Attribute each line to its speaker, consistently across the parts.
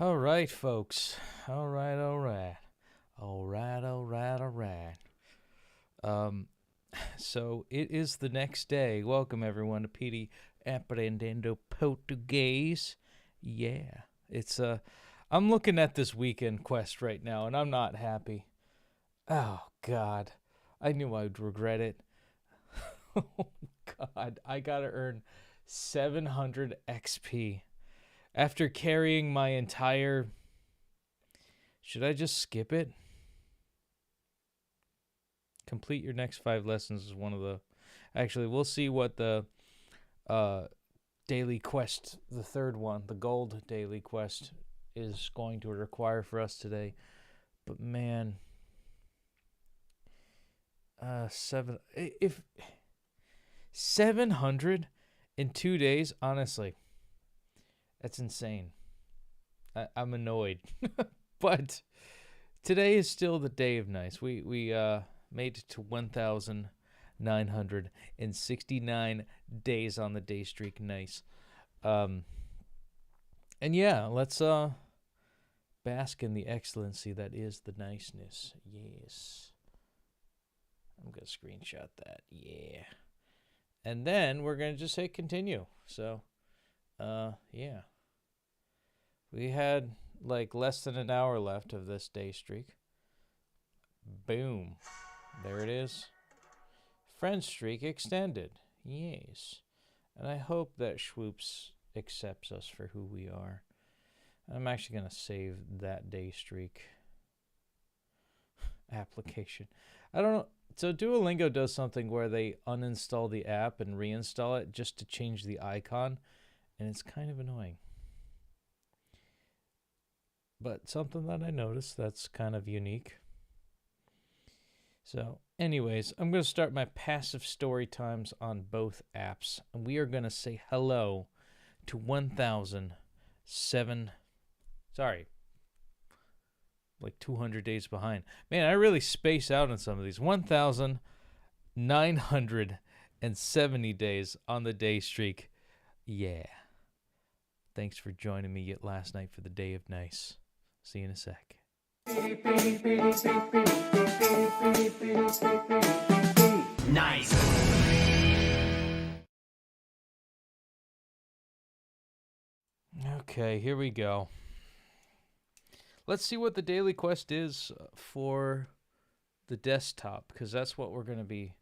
Speaker 1: All right, folks. All right, all right. All right, all right, all right. So it is the next day. Welcome, everyone, to Petey Aprendendo Português. Yeah, I'm looking at this weekend quest right now, and I'm not happy. Oh, God. I knew I would regret it. Oh, God. I gotta earn 700 XP. After carrying my entire... Should I just skip it? Complete your next 5 lessons is one of the... Actually, we'll see what the daily quest, the third one, the gold daily quest, is going to require for us today. But man... If 700 in 2 days, honestly, that's insane. I'm annoyed. But today is still the day of nice. We made it to 1,969 days on the day streak. Nice. And yeah, let's bask in the excellency that is the niceness. Yes. I'm going to screenshot that. Yeah. And then we're going to just hit continue. So, yeah. We had like less than an hour left of this day streak. Boom. There it is. Friend streak extended. Yes. And I hope that Schwoops accepts us for who we are. I'm actually going to save that day streak application. I don't know. So Duolingo does something where they uninstall the app and reinstall it just to change the icon, and it's kind of annoying. But something that I noticed that's kind of unique. So anyways, I'm going to start my passive story times on both apps, and we are going to say hello to 1,007... Sorry. Like 200 days behind. Man, I really space out on some of these. 1,970 days on the day streak. Yeah. Thanks for joining me yet last night for the day of nice. See you in a sec.
Speaker 2: Nice.
Speaker 1: Okay, here we go. Let's see what the daily quest is for the desktop, because that's what we're going to be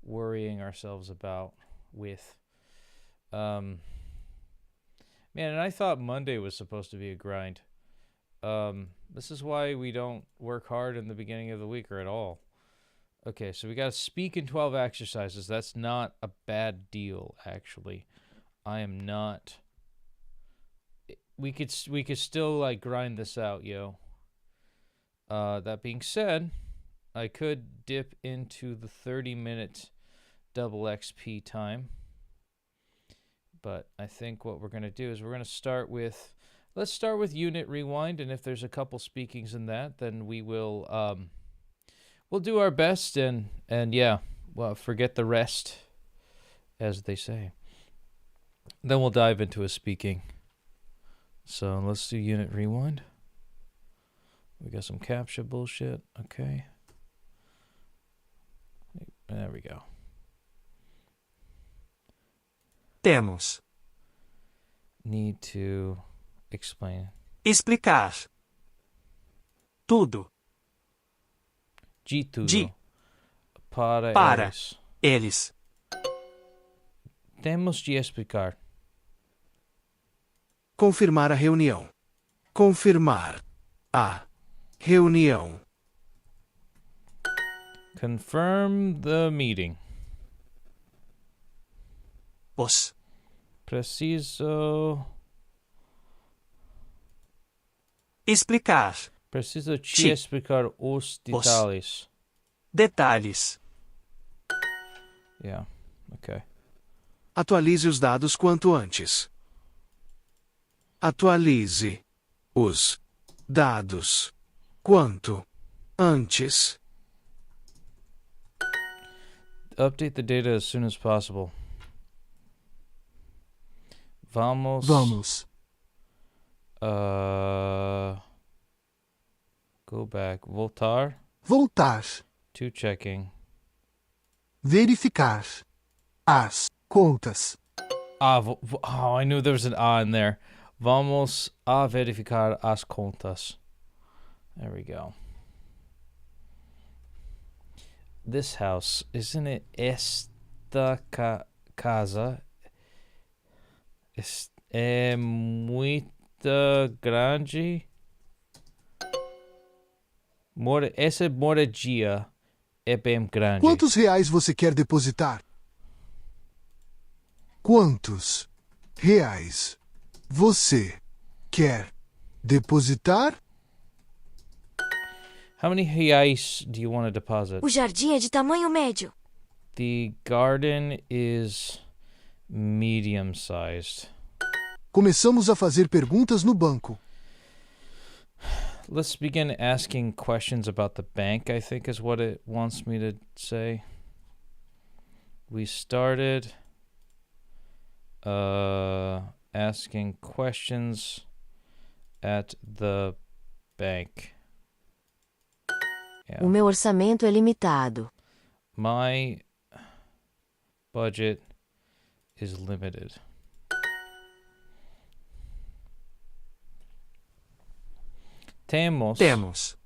Speaker 1: worrying ourselves about with. Man, and I thought Monday was supposed to be a grind. This is why we don't work hard in the beginning of the week or at all. Okay, so we got to speak in 12 exercises. That's not a bad deal, actually. I am not... We could still like grind this out, yo. That being said, I could dip into the 30-minute double XP time. But I think what we're going to do is we're going to start with... Let's start with unit rewind, and if there's a couple speakings in that, then we will we'll do our best and yeah, well, forget the rest, as they say. Then we'll dive into a speaking. So let's do unit rewind. We got some CAPTCHA bullshit. Okay. There we go.
Speaker 3: Temos.
Speaker 1: Need to explain.
Speaker 3: Explicar. Tudo.
Speaker 1: De tudo.
Speaker 3: De.
Speaker 1: Para eles.
Speaker 3: Eles.
Speaker 1: Temos de explicar.
Speaker 3: Confirmar a reunião. Confirmar a reunião.
Speaker 1: Confirm the meeting.
Speaker 3: Os.
Speaker 1: Preciso
Speaker 3: Explicar.
Speaker 1: te explicar os detalhes.
Speaker 3: Detalhes.
Speaker 1: Yeah. Okay.
Speaker 3: Atualize os dados quanto antes. Atualize os dados quanto antes.
Speaker 1: Update the data as soon as possible. Vamos.
Speaker 3: Vamos.
Speaker 1: back. Voltar
Speaker 4: Voltar.
Speaker 1: to checking.
Speaker 4: Verificar. As contas.
Speaker 1: Oh, I knew there was an A in there. Vamos a verificar as contas. There we go. This house, isn't it esta casa? É muito grande. Essa moradia é bem grande.
Speaker 4: Quantos reais você quer depositar? Quantos reais você quer depositar?
Speaker 1: How many reais do you want to deposit?
Speaker 5: O jardim é de tamanho médio.
Speaker 1: The garden is medium-sized.
Speaker 4: Começamos a fazer perguntas no banco.
Speaker 1: Let's begin asking questions about the bank, I think is what it wants me to say. We started asking questions at the bank. Yeah.
Speaker 5: O meu orçamento é limitado.
Speaker 1: My budget is limited. Temos.
Speaker 3: Temos.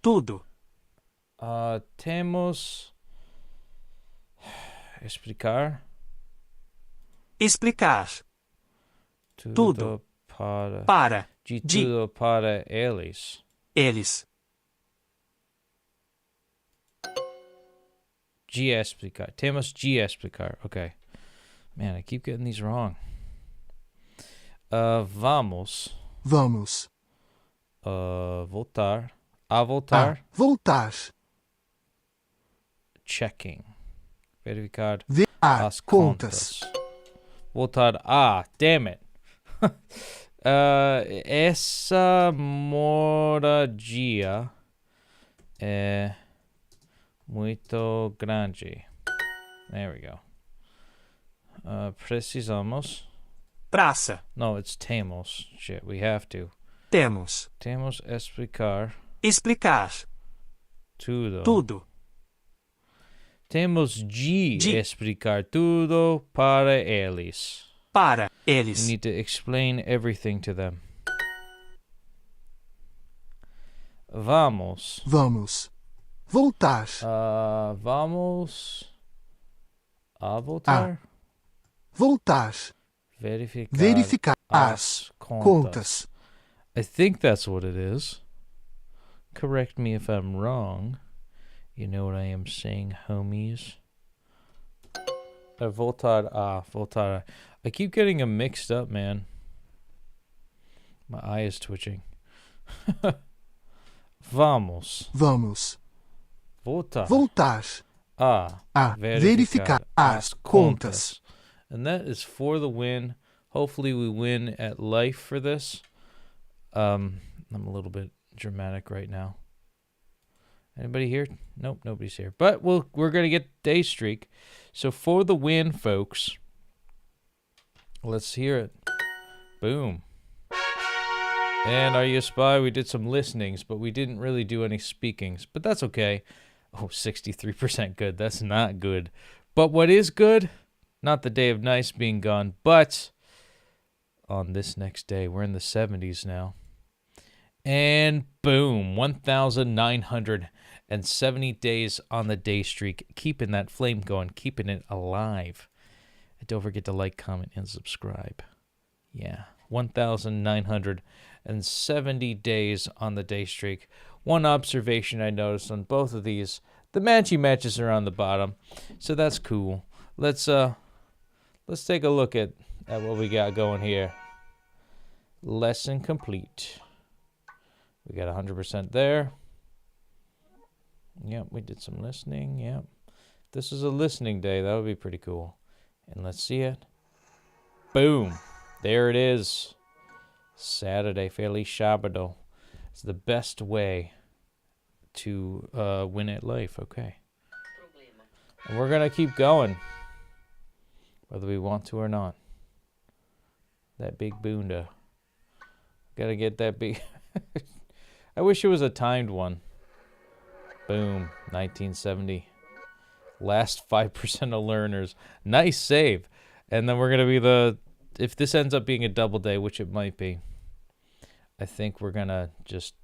Speaker 3: Tudo.
Speaker 1: Temos. Explicar.
Speaker 3: Explicar. Tudo.
Speaker 1: Para.
Speaker 3: Para.
Speaker 1: De tudo para eles.
Speaker 3: Eles.
Speaker 1: De explicar. Temos de explicar. Okay. Man, I keep getting these wrong. Vamos.
Speaker 4: Vamos.
Speaker 1: Voltar. A voltar.
Speaker 4: Voltar.
Speaker 1: Checking. Verificar
Speaker 4: As contas.
Speaker 1: Voltar a. Damn it. Essa moradia é muito grande. There we go. Precisamos.
Speaker 3: Praça.
Speaker 1: No, it's temos. Shit, we have to.
Speaker 3: Temos.
Speaker 1: Temos explicar
Speaker 3: Explicar.
Speaker 1: tudo.
Speaker 3: Tudo.
Speaker 1: Temos de explicar tudo para eles.
Speaker 3: Para
Speaker 1: We
Speaker 3: eles.
Speaker 1: need to explain everything to them. Vamos.
Speaker 4: Vamos. Voltar.
Speaker 1: Vamos a voltar.
Speaker 4: Voltar.
Speaker 1: Verificar
Speaker 4: as contas.
Speaker 1: I think that's what it is. Correct me if I'm wrong. You know what I am saying, homies. Voltar. Voltar. I keep getting them mixed up, man. My eye is twitching. Vamos.
Speaker 4: Vamos.
Speaker 1: Voltar.
Speaker 4: Voltar.
Speaker 1: A
Speaker 4: verificar as contas.
Speaker 1: And that is for the win. Hopefully we win at life for this. I'm a little bit dramatic right now. Anybody here? Nope, nobody's here. But we're going to get day streak. So for the win, folks. Let's hear it. Boom. And Are You a Spy? We did some listenings, but we didn't really do any speakings. But that's okay. Oh, 63% good. That's not good. But what is good? Not the day of nice being gone, but on this next day, we're in the 70s now. And boom, 1,970 days on the day streak, keeping that flame going, keeping it alive. And don't forget to like, comment, and subscribe. Yeah, 1,970 days on the day streak. One observation I noticed on both of these, the matches are on the bottom, so that's cool. Let's take a look at what we got going here. Lesson complete. We got 100% there. Yep, we did some listening. Yep. This is a listening day. That would be pretty cool. And let's see it. Boom. There it is. Saturday. Feliz Sábado. It's the best way to win at life. Okay. And we're going to keep going. Whether we want to or not. That big bunda. Gotta get that big... I wish it was a timed one. Boom. 1970. Last 5% of learners. Nice save. And then we're going to be if this ends up being a double day, which it might be, I think we're going to just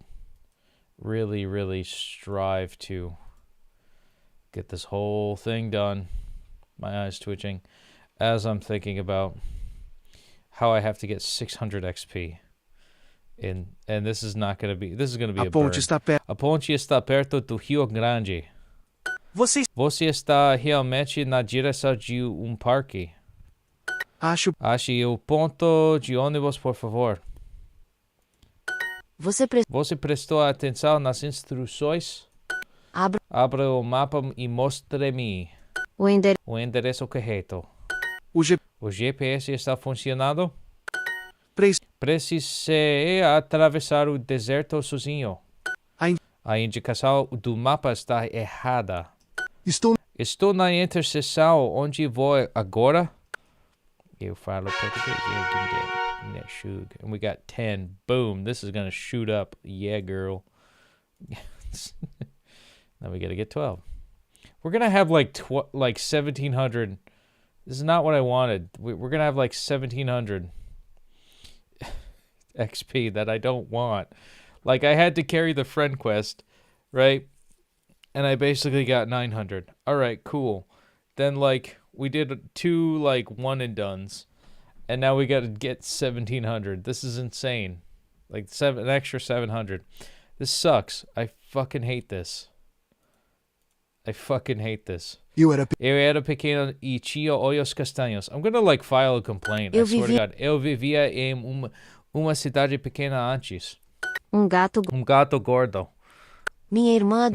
Speaker 1: really, really strive to get this whole thing done. My eyes twitching as I'm thinking about how I have to get 600 XP. And this is going to be
Speaker 3: A
Speaker 1: a burn.
Speaker 3: ponte está perto.
Speaker 1: A ponte está perto do Rio Grande.
Speaker 3: Você
Speaker 1: Você está realmente na direção de parque.
Speaker 3: acha
Speaker 1: Ache o ponto de ônibus, por favor. Você prestou atenção nas instruções? Abra o mapa e mostre-me o endereço correto. O GPS está funcionando? Precisei atravessar o deserto sozinho. A indicação do mapa está errada. Estou na interseção onde vou agora. Eu falo português. Yeah, give me that shug. And we got 10. Boom. This is going to shoot up. Yeah, girl. Now we got to get 12. We're going to have like 1,700. This is not what I wanted. We're going to have like 1,700 XP that I don't want. Like, I had to carry the friend quest, right? And I basically got 900. All right, cool. Then, like, we did 2, like, one and dones. And now we got to get 1,700. This is insane. Like, an extra 700. This sucks. I fucking hate this. I fucking hate this. Eu era pequeno e tinha olhos castanhos. I'm gonna, like, file a complaint. I swear to God. Eu vivia em uma cidade pequena antes. Gato gordo.
Speaker 5: Minha
Speaker 1: irmã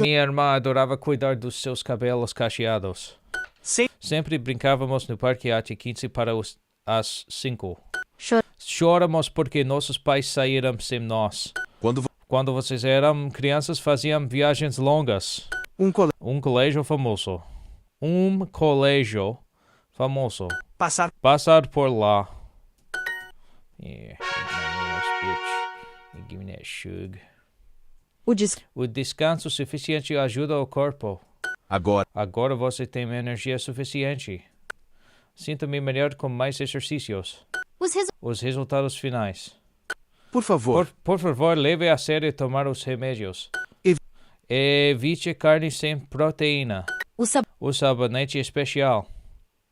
Speaker 1: adorava cuidar dos seus cabelos cacheados. Sempre brincávamos no parque até 15 para as 5. Choramos porque nossos pais saíram sem nós. Quando vocês eram crianças, faziam viagens longas. Um colégio famoso. Passar por lá. Yeah, bitch. Give me that shug. O descanso suficiente ajuda o corpo. Agora você tem energia suficiente. Sinta-me melhor com mais exercícios. Os resultados finais.
Speaker 3: Por favor.
Speaker 1: Por favor, leve a sério tomar os remédios. Evite carne sem proteína. O sabonete especial.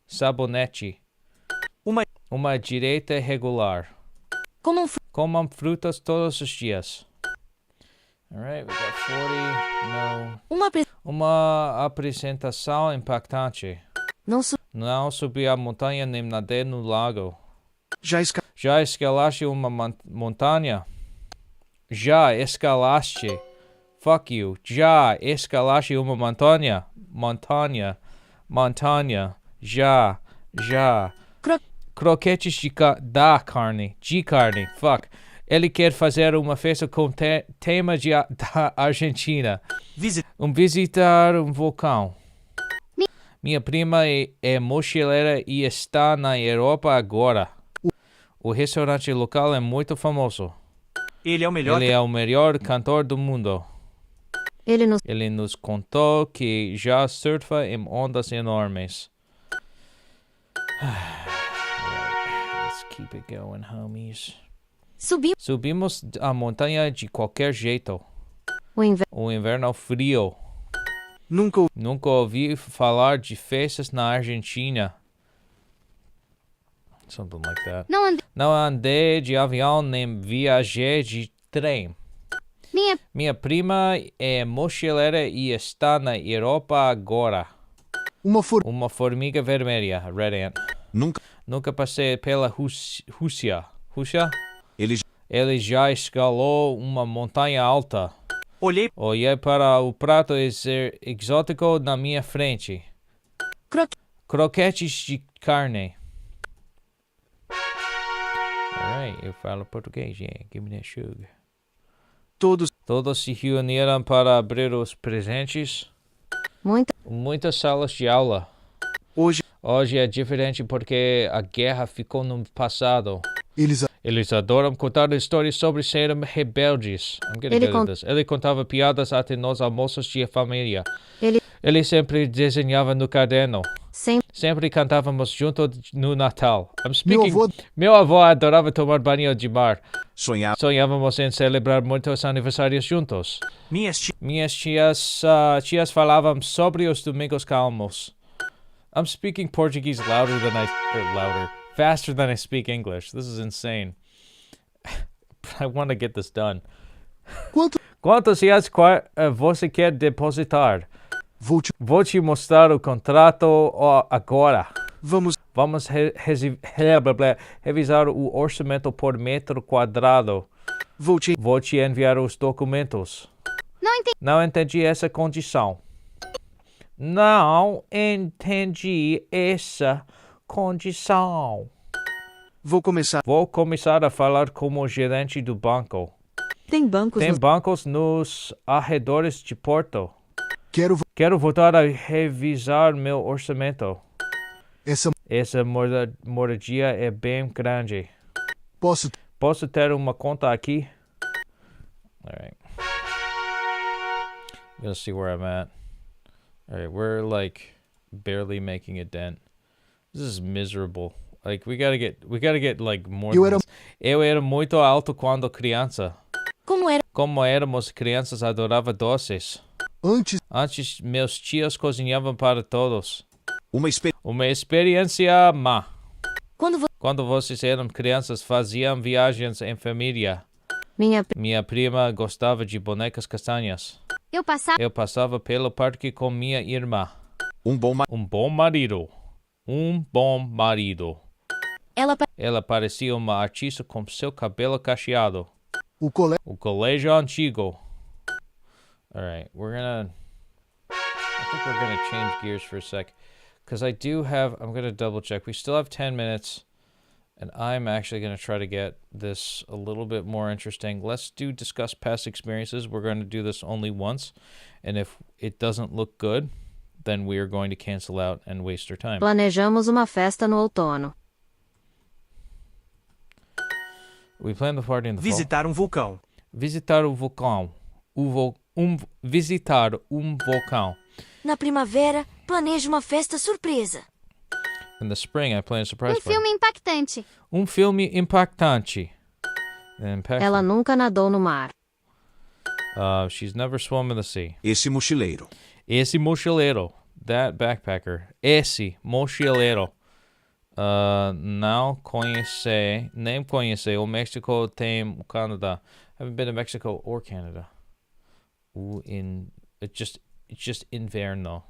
Speaker 1: Sabonete. Uma dieta regular. Comam frutas todos os dias. Alright, we got 40. No. Uma apresentação impactante. Não subi a montanha nem nadei no lago. Já escalaste uma montanha? Já escalaste. Fuck you. Já escalaste uma montanha? Montanha. Já. Croquetes de carne. Fuck. Ele quer fazer uma festa com tema da Argentina. Visitar um vulcão. Minha prima é mochileira e está na Europa agora. O restaurante local é muito famoso.
Speaker 3: Ele é o
Speaker 1: melhor cantor do mundo. Ele nos contou que já surfa em ondas enormes. Let's keep it going, homies. Subimos a montanha de qualquer jeito. O inverno frio. Nunca ouvi falar de festas na Argentina. Something like that. Não andei de avião nem viajei de trem. Minha prima é mochileira e está na Europa agora. Uma formiga vermelha, Red Ant. Nunca passei pela Rússia. Ele já escalou uma montanha alta. Olhei para o prato exótico na minha frente. Croquetes de carne. Alright, eu falo português, yeah. Give me that sugar. Todos se reuniram para abrir os presentes. Muitas salas de aula. Hoje é diferente porque a guerra ficou no passado. Eles adoram contar histórias sobre serem rebeldes. I'm getting good at this. Ele contava piadas até nos almoços de família. Ele sempre desenhava no caderno. Sempre cantávamos juntos no Natal. Meu avô adorava tomar banho de mar. Sonhávamos em celebrar muitos aniversários juntos. Minhas tias falavam sobre os domingos calmos. I'm speaking Portuguese faster than I speak English. This is insane. But I want to get this done. Quantos reais você quer depositar? Vou te mostrar o contrato agora. Vamos revisar o orçamento por metro quadrado. Vou te enviar os documentos. Não entendi essa condição. Não entendi essa condição.
Speaker 3: Vou
Speaker 1: começar a falar como gerente do banco.
Speaker 5: Tem
Speaker 1: bancos nos arredores de Porto.
Speaker 4: Quero
Speaker 1: voltar a revisar meu orçamento. Essa moradia é bem grande. Posso ter uma conta aqui? Alright. I'm gonna see where I'm at. Alright, we're like barely making a dent. This is miserable. Like we gotta get like more than this. Eu era muito alto quando criança. Como éramos crianças, adorava doces. Antes meus tios cozinhavam para todos. Uma experiência má. Quando vocês eram crianças, faziam viagens em família. Minha prima gostava de bonecas castanhas. Eu passava pelo parque com minha irmã. Um bom marido. Ela parecia uma artista com seu cabelo cacheado. O colégio antigo. Alright, I think we're gonna change gears for a sec. Because I'm gonna double check. We still have 10 minutes. And I'm actually gonna try to get this a little bit more interesting. Let's discuss past experiences. We're gonna do this only once. And if it doesn't look good, then we are going to cancel out and waste our time.
Speaker 5: Planejamos uma festa no outono.
Speaker 1: We plan the party in the fall.
Speaker 3: Visitar vulcão.
Speaker 1: Visitar um vulcão. Visitar vulcão.
Speaker 5: Na primavera, planejo uma festa surpresa.
Speaker 1: In the spring, I plan a surprise party.
Speaker 6: Filme impactante.
Speaker 1: Filme impactante.
Speaker 5: Ela nunca nadou no mar.
Speaker 1: She's never swum in the sea.
Speaker 3: Esse mochileiro.
Speaker 1: That backpacker. Esse mochileiro. Não conhece. Nem conhece. O México tem o Canadá. I haven't been to Mexico or Canada. It's just inverno.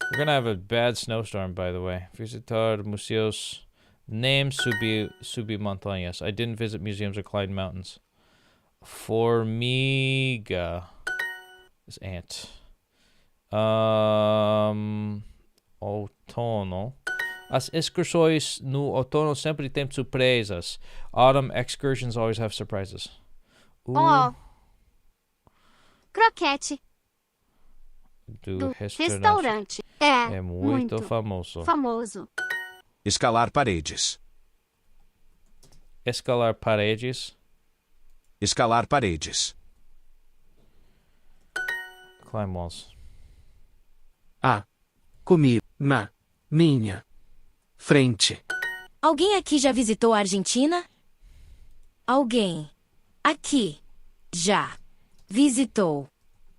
Speaker 1: We're gonna have a bad snowstorm, by the way. Visitar museos. Name subir montanhas. I didn't visit museums or climb mountains. Formiga. This ant. Outono. As excursões no outono sempre têm surpresas. Autumn excursions always have surprises.
Speaker 6: Croquete.
Speaker 1: Do
Speaker 6: restaurante. É
Speaker 1: muito famoso.
Speaker 3: Escalar paredes.
Speaker 1: Escalar paredes. Climb walls.
Speaker 3: Comigo. Na. Minha. Frente.
Speaker 5: Alguém aqui já visitou a Argentina? Alguém aqui já visitou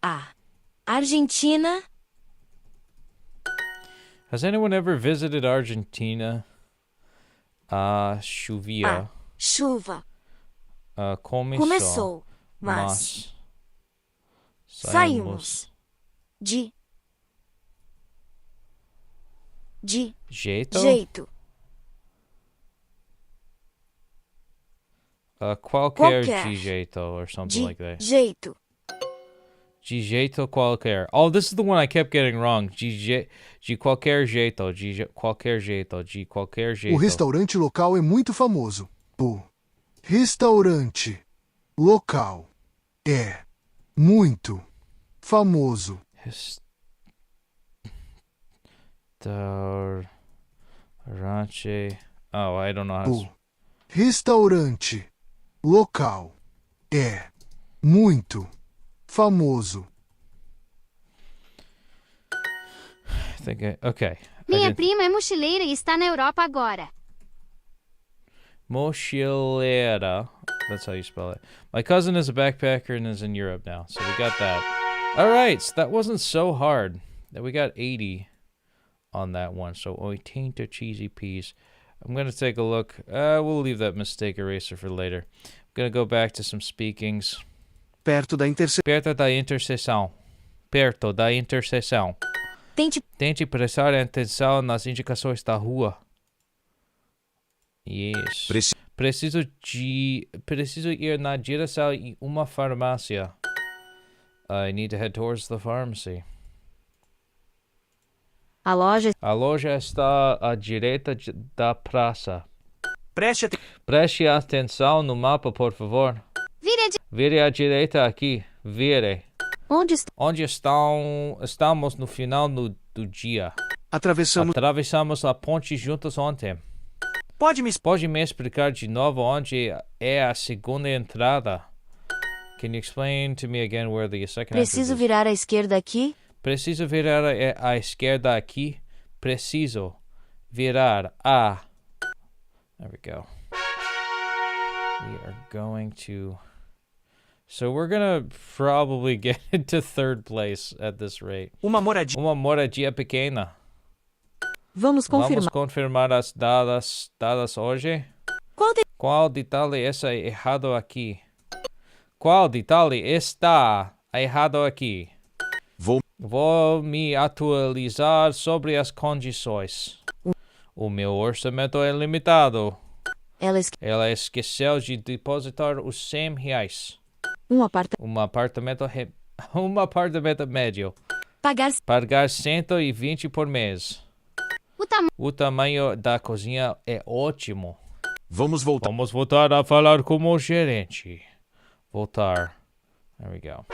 Speaker 5: a Argentina?
Speaker 1: Has anyone ever visited Argentina? Chovia.
Speaker 5: Chuva.
Speaker 1: Começou.
Speaker 5: Mas saímos de jeito.
Speaker 1: Qualquer de jeito or something like that.
Speaker 5: Jeito.
Speaker 1: De jeito qualquer. Oh, this is the one I kept getting wrong. De qualquer jeito. De qualquer jeito.
Speaker 4: O restaurante local é muito famoso. O restaurante local é muito famoso.
Speaker 1: Restaurante. Oh, I don't know how to...
Speaker 4: Restaurante. Local. É. Muito. Famoso.
Speaker 1: Okay.
Speaker 6: Minha prima é mochileira e está na Europa agora.
Speaker 1: Mochileira. That's how you spell it. My cousin is a backpacker and is in Europe now. So we got that. All right. So that wasn't so hard. We got 80 on that one. So 80 cheesy peas. I'm going to take a look. We'll leave that mistake eraser for later. I'm going to go back to some speakings.
Speaker 3: Perto da interseção.
Speaker 1: Perto da interseção. Perto da interseção. Tente prestar atenção nas indicações da rua. Yes. Preciso ir na direção de uma farmácia. I need to head towards the pharmacy.
Speaker 5: A loja
Speaker 1: está à direita da praça.
Speaker 3: Preste
Speaker 1: atenção no mapa, por favor. Vire à direita aqui. Vire. Onde estamos no final do dia? Atravessamos a ponte juntos ontem. Pode me explicar de novo onde é a segunda entrada? Can you explain to me again where the second entrance is?
Speaker 5: Preciso virar à esquerda aqui?
Speaker 1: Preciso virar à esquerda aqui. Preciso virar a... There we go. We are going to... So we're gonna probably get into third place at this rate.
Speaker 3: Uma
Speaker 1: moradia pequena.
Speaker 5: Vamos
Speaker 1: confirmar as dadas hoje. Qual detalhe está errado aqui? Qual detalhe está errado aqui? Vou me atualizar sobre as condições. O meu orçamento é limitado. Ela esqueceu de depositar os R$100. Um apartamento médio. Pagar 120 por mês. O tamanho da cozinha é ótimo.
Speaker 3: Vamos voltar.
Speaker 1: Vamos voltar a falar como gerente. Voltar. There we go.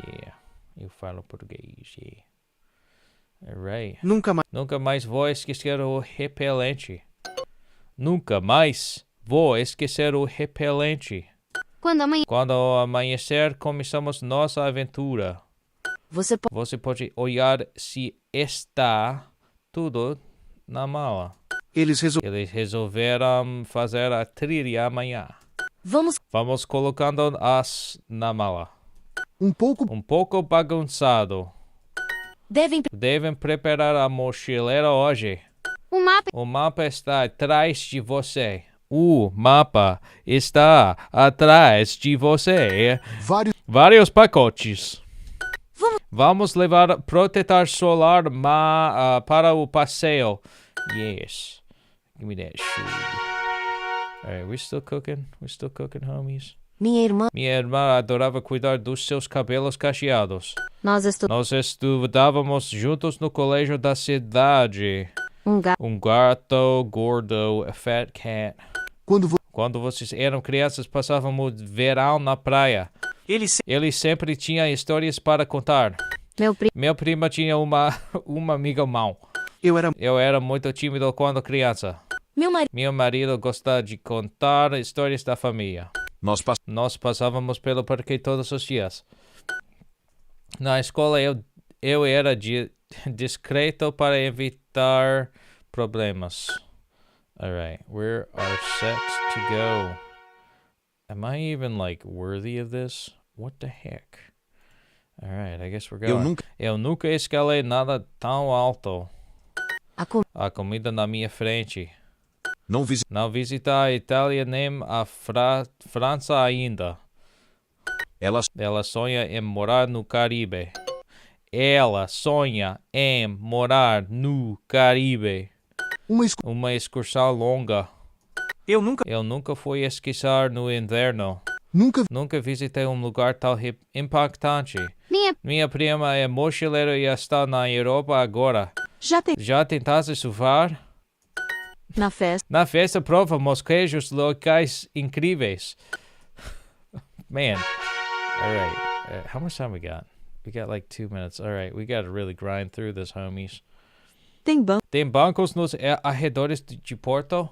Speaker 1: Yeah. Eu falo português. Yeah. Alright. Nunca mais vou esquecer o repelente. Nunca mais vou esquecer o repelente. Quando amanhecer, começamos nossa aventura. Você pode olhar se está tudo na mala.
Speaker 3: Eles
Speaker 1: resolveram fazer a trilha amanhã. Vamos colocando as na mala. Um pouco bagunçado. Devem preparar a mochileira hoje. O mapa está atrás de você. O mapa está atrás de você. Vários pacotes. Vamos levar protetor solar para o passeio. Yes. Give me that shoe. Alright, we still cooking? We still cooking, homies? Minha irmã adorava cuidar dos seus cabelos cacheados. Nós estudávamos juntos no colégio da cidade. Gato gordo, a fat cat. Quando vocês eram crianças, passávamos verão na praia. Ele sempre tinha histórias para contar. Meu primo tinha uma amiga mau. Eu era muito tímido quando criança. Meu marido gostava de contar histórias da família. Nós passávamos pelo parque todos os dias. Na escola eu era discreto para evitar problemas. Alright, we are set to go. Am I even worthy of this? What the heck? Alright, I guess we're going. Eu nunca escalei nada tão alto. A comida na minha frente. Não visita a Itália nem a França ainda. Ela sonha em morar no Caribe. Ela sonha em morar no Caribe. Uma excursão longa. Eu nunca fui esquiar no inverno. Nunca visitei um lugar tão impactante. Minha prima é mochileira e está na Europa agora. Já tentaste surfar? Na festa provamos queijos locais incríveis. Man. Alright. How much time we got? We got 2 minutes. Alright, we gotta really grind through this, homies. Tem bancos nos arredores de Porto?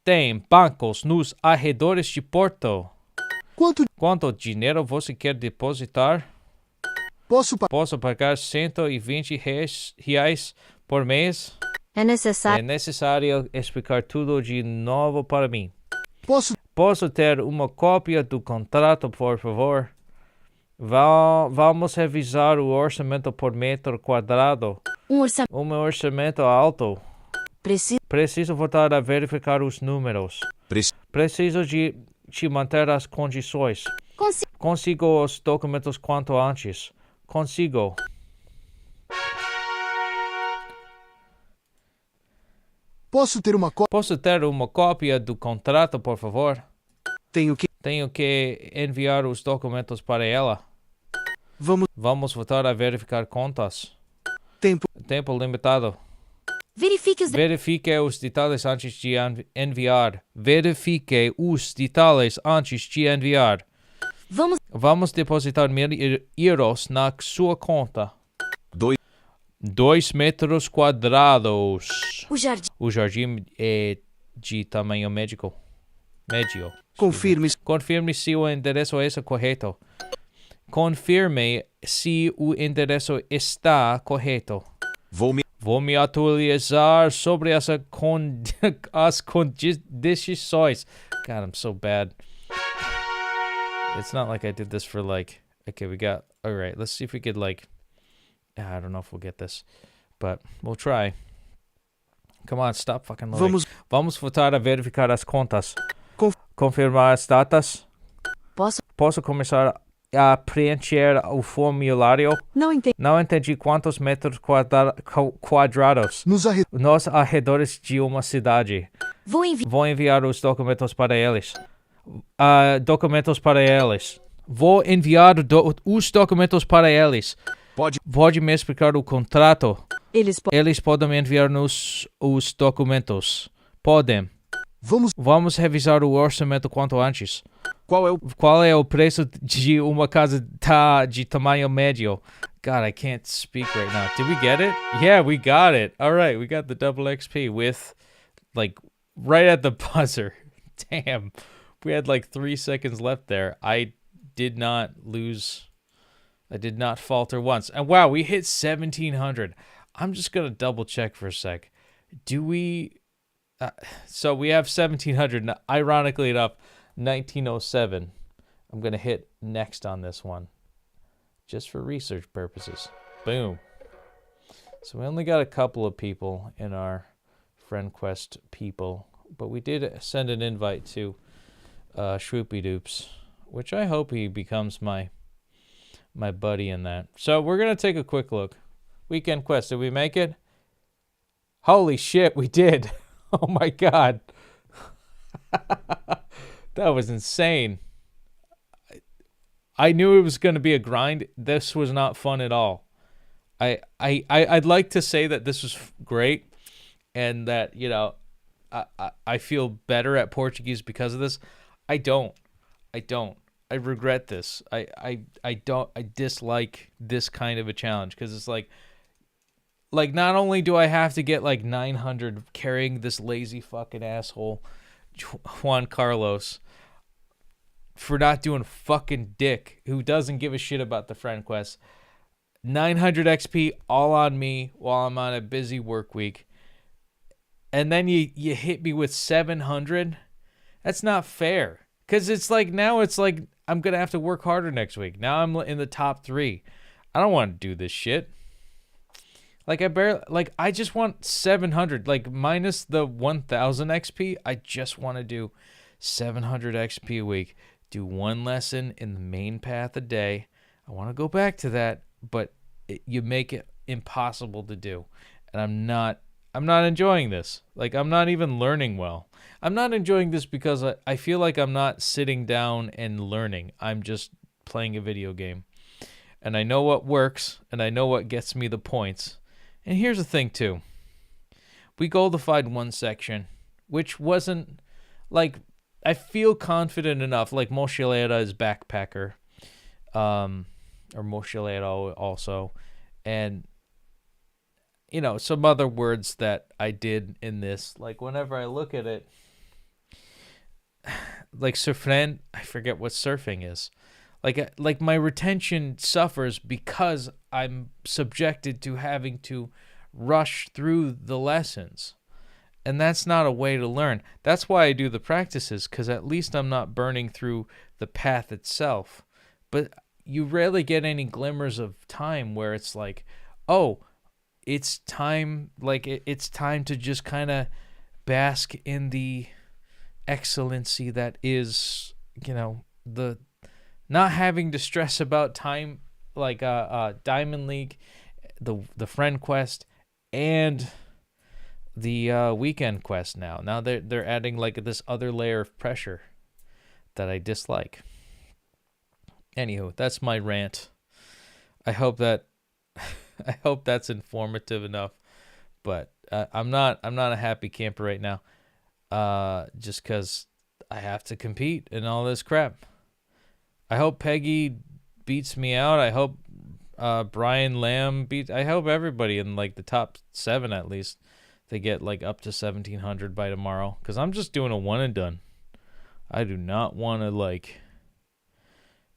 Speaker 1: tem bancos nos arredores de Porto?
Speaker 4: Quanto
Speaker 1: Dinheiro você quer depositar? Posso pagar R$ 120 por mês?
Speaker 6: É
Speaker 1: É
Speaker 6: necessário.
Speaker 1: necessário explicar tudo de novo para mim.
Speaker 4: Posso
Speaker 1: Posso ter uma cópia do contrato, por favor? Vamos revisar o orçamento por metro quadrado. Um orçamento alto. Preciso voltar a verificar os números. Preciso de te manter as condições. Consigo os documentos quanto antes. Consigo.
Speaker 4: Posso ter uma
Speaker 1: cópia do contrato, por favor?
Speaker 3: Tenho
Speaker 1: que enviar os documentos para ela. Vamos voltar a verificar contas. Tempo limitado. Verifique os detalhes antes de enviar. Verifique os detalhes antes de enviar. Vamos depositar €1.000 na sua conta. 2 metros quadrados. O jardim é de tamanho médio. Confirme se o endereço é correto. Confirme se o endereço está correto. Vou me atualizar sobre as condições. God, I'm so bad. It's not like I did this for like... Okay, all right, let's see if we could like... I don't know if we'll get this, but we'll try. Come on, stop fucking loading. Vamos voltar a verificar as contas. Confirmar as datas. Posso começar a preencher o formulário? Não entendi quantos metros quadrados nos arredores de uma cidade. Vou enviar os documentos para eles. Vou enviar os documentos para eles. Pode me explicar o contrato? Eles podem enviar-nos os documentos. Podem. Vamos revisar o orçamento quanto antes. Qual é o preço de uma casa de tamanho médio? God, I can't speak right now. Did we get it? Yeah, we got it. All right, we got the double XP with, like, right at the buzzer. Damn. We had like 3 seconds left there. I did not falter once. And wow, we hit 1,700. I'm just going to double check for a sec. Do we... so we have 1,700. Ironically enough, 1907. I'm going to hit next on this one. Just for research purposes. Boom. So we only got a couple of people in our friend quest people. But we did send an invite to Shroopy Doops, which I hope he becomes my buddy in that. So we're going to take a quick look. Weekend quest. Did we make it? Holy shit, we did. Oh my god. That was insane. I knew it was going to be a grind. This was not fun at all. I'd like to say that this was great and that, you know, I feel better at Portuguese because of this. I don't. I regret this. I dislike this kind of a challenge because it's like not only do I have to get like 900 carrying this lazy fucking asshole Juan Carlos for not doing fucking dick who doesn't give a shit about the friend quest. 900 XP all on me while I'm on a busy work week. And then you hit me with 700. That's not fair. Because it's like now it's like I'm going to have to work harder next week. Now I'm in the top 3. I don't want to do this shit. Like I just want 700. Like minus the 1,000 XP. I just want to do 700 XP a week. Do one lesson in the main path a day. I want to go back to that. But you make it impossible to do. And I'm not enjoying this. Like, I'm not even learning well. I'm not enjoying this because I feel like I'm not sitting down and learning. I'm just playing a video game. And I know what works, and I know what gets me the points. And here's the thing, too. We goldified one section, which wasn't, like, I feel confident enough. Like, mochilera is backpacker. Or mochilero also. And... you know, some other words that I did in this, like whenever I look at it, like surfing, I forget what surfing is. Like my retention suffers because I'm subjected to having to rush through the lessons. And that's not a way to learn. That's why I do the practices, because at least I'm not burning through the path itself. But you rarely get any glimmers of time where it's like, oh, it's time, like it's time to just kind of bask in the excellency that is, the not having to stress about time, like Diamond League, the friend quest, and the weekend quest. Now they're adding like this other layer of pressure that I dislike. Anywho, that's my rant. I hope that's informative enough. But I'm not a happy camper right now. Just because I have to compete and all this crap. I hope Peggy beats me out. I hope Brian Lamb beats. I hope everybody in like the top 7 at least. They get like up to 1,700 by tomorrow. Because I'm just doing a one and done. I do not want to like.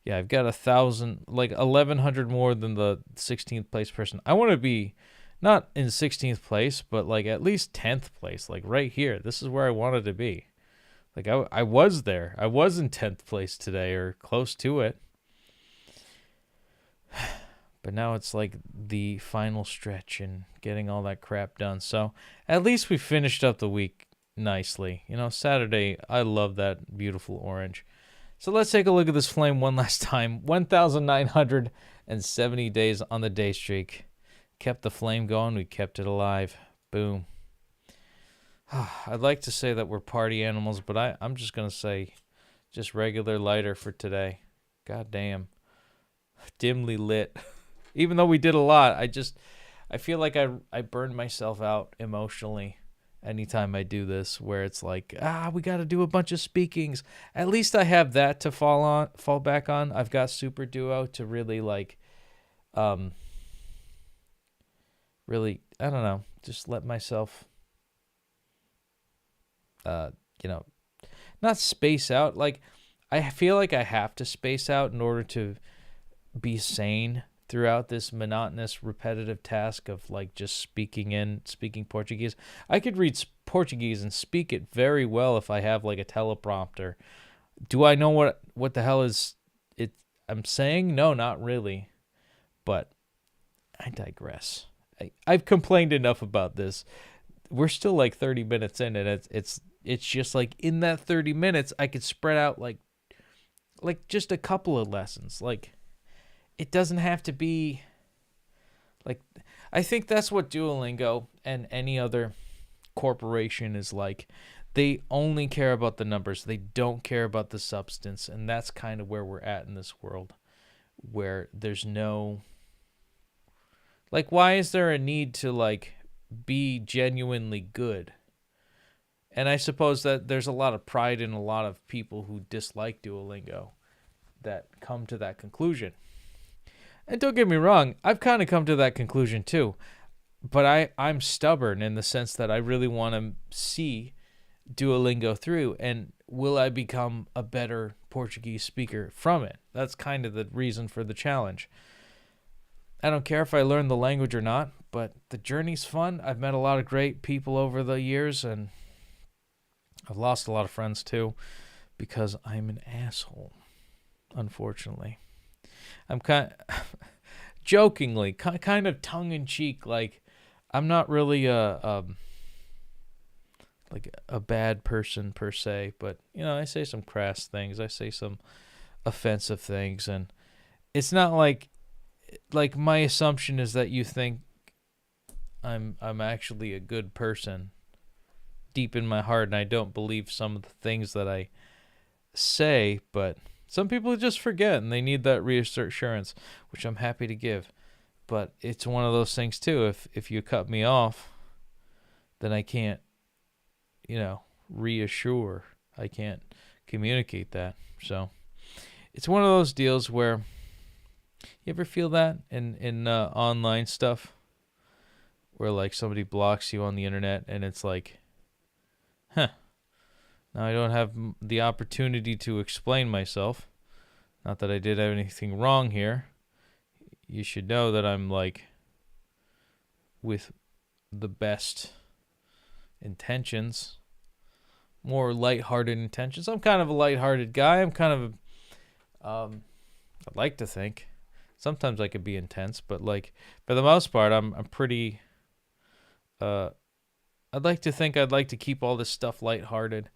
Speaker 1: Yeah, I've got 1,000, like 1,100 more than the 16th place person. I want to be not in 16th place, but like at least 10th place, like right here. This is where I wanted to be. Like I was there. I was in 10th place today or close to it. But now it's like the final stretch and getting all that crap done. So at least we finished up the week nicely. Saturday, I love that beautiful orange. So let's take a look at this flame one last time. 1,970 days on the day streak. Kept the flame going. We kept it alive. Boom. I'd like to say that we're party animals, but I'm just going to say just regular lighter for today. God damn. Dimly lit. Even though we did a lot, I feel like I burned myself out emotionally anytime I do this, where it's like, we got to do a bunch of speakings. At least I have that to fall back on. I've got Super Duo to really like, really, I don't know, just let myself, not space out. Like, I feel like I have to space out in order to be sane throughout this monotonous, repetitive task of like just speaking Portuguese. I could read Portuguese and speak it very well if I have like a teleprompter. Do I know what the hell is it I'm saying? No, not really. But I digress. I've complained enough about this. We're still like 30 minutes in, and it's just like in that 30 minutes I could spread out like just a couple of lessons. Like, it doesn't have to be like, I think that's what Duolingo and any other corporation is like. They only care about the numbers. They don't care about the substance. And that's kind of where we're at in this world, where there's no, like, why is there a need to like be genuinely good? And I suppose that there's a lot of pride in a lot of people who dislike Duolingo that come to that conclusion. And don't get me wrong, I've kind of come to that conclusion too. But I'm stubborn in the sense that I really want to see Duolingo through. And will I become a better Portuguese speaker from it? That's kind of the reason for the challenge. I don't care if I learn the language or not, but the journey's fun. I've met a lot of great people over the years, and I've lost a lot of friends too because I'm an asshole, unfortunately. I'm kind of jokingly, kind of tongue-in-cheek, like I'm not really like a bad person per se, but I say some crass things, I say some offensive things, and it's not like my assumption is that you think I'm actually a good person deep in my heart, and I don't believe some of the things that I say, but some people just forget, and they need that reassurance, which I'm happy to give. But it's one of those things, too. If you cut me off, then I can't, reassure. I can't communicate that. So it's one of those deals where, you ever feel that in online stuff? Where, like, somebody blocks you on the internet, and it's like, Now I don't have the opportunity to explain myself. Not that I did anything wrong here. You should know that I'm like with the best intentions, more lighthearted intentions. I'm kind of a lighthearted guy. I'm kind of I'd like to think. Sometimes I could be intense, but like for the most part, I'm pretty. I'd like to think I'd like to keep all this stuff lighthearted.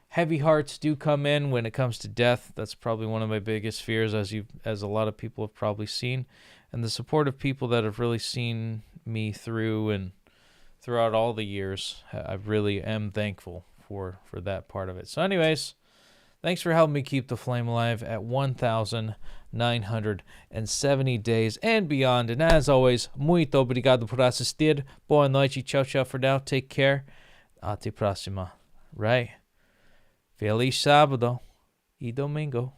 Speaker 1: Heavy hearts do come in when it comes to death. That's probably one of my biggest fears, as a lot of people have probably seen, and the support of people that have really seen me through and throughout all the years. I really am thankful for that part of it. So, anyways. Thanks for helping me keep the flame alive at 1,970 days and beyond. And as always, muito obrigado por assistir. Boa noite. Ciao, ciao for now. Take care. Até próxima. Right? Feliz sábado y domingo.